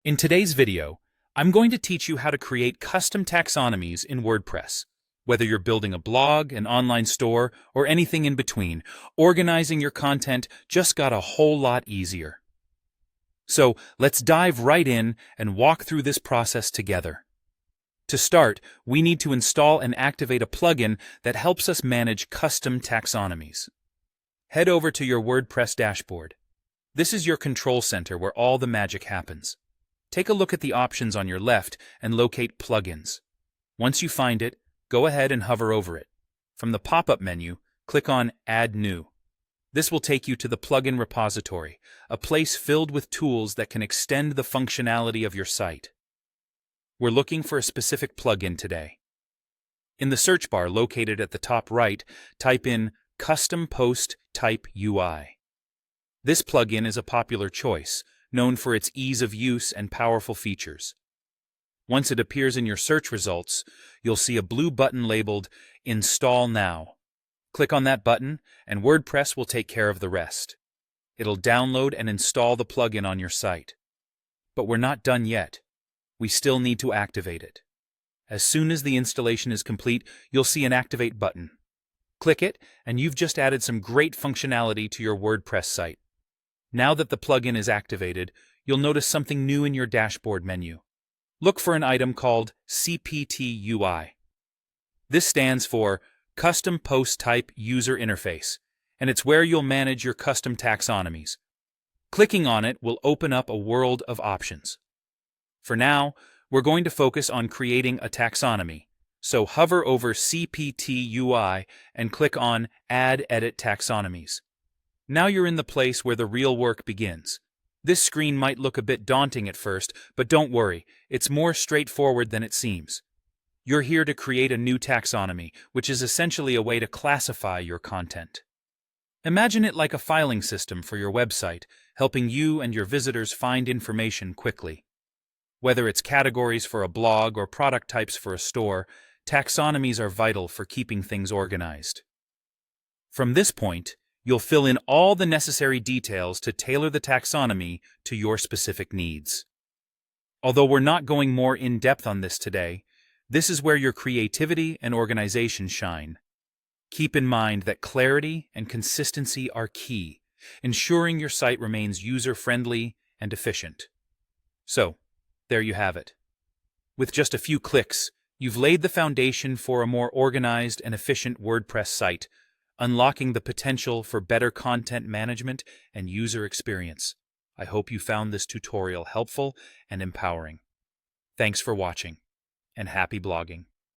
In today's video, I'm going to teach you how to create custom taxonomies in WordPress. Whether you're building a blog, an online store, or anything in between, organizing your content just got a whole lot easier. So let's dive right in and walk through this process together. To start, we need to install and activate a plugin that helps us manage custom taxonomies. Head over to your WordPress dashboard. This is your control center where all the magic happens. Take a look at the options on your left and locate Plugins. Once you find it, go ahead and hover over it. From the pop-up menu, click on Add New. This will take you to the plugin repository, a place filled with tools that can extend the functionality of your site. We're looking for a specific plugin today. In the search bar located at the top right, type in Custom Post Type UI. This plugin is a popular choice, known for its ease of use and powerful features. Once it appears in your search results, you'll see a blue button labeled Install Now. Click on that button, and WordPress will take care of the rest. It'll download and install the plugin on your site. But we're not done yet. We still need to activate it. As soon as the installation is complete, you'll see an Activate button. Click it, and you've just added some great functionality to your WordPress site. Now that the plugin is activated, you'll notice something new in your dashboard menu. Look for an item called CPT UI. This stands for Custom Post Type User Interface, and it's where you'll manage your custom taxonomies. Clicking on it will open up a world of options. For now, we're going to focus on creating a taxonomy, so hover over CPT UI and click on Add Edit Taxonomies. Now you're in the place where the real work begins. This screen might look a bit daunting at first, but don't worry, it's more straightforward than it seems. You're here to create a new taxonomy, which is essentially a way to classify your content. Imagine it like a filing system for your website, helping you and your visitors find information quickly. Whether it's categories for a blog or product types for a store, taxonomies are vital for keeping things organized. From this point, you'll fill in all the necessary details to tailor the taxonomy to your specific needs. Although we're not going more in-depth on this today, this is where your creativity and organization shine. Keep in mind that clarity and consistency are key, ensuring your site remains user-friendly and efficient. So, there you have it. With just a few clicks, you've laid the foundation for a more organized and efficient WordPress site, unlocking the potential for better content management and user experience. I hope you found this tutorial helpful and empowering. Thanks for watching, and happy blogging.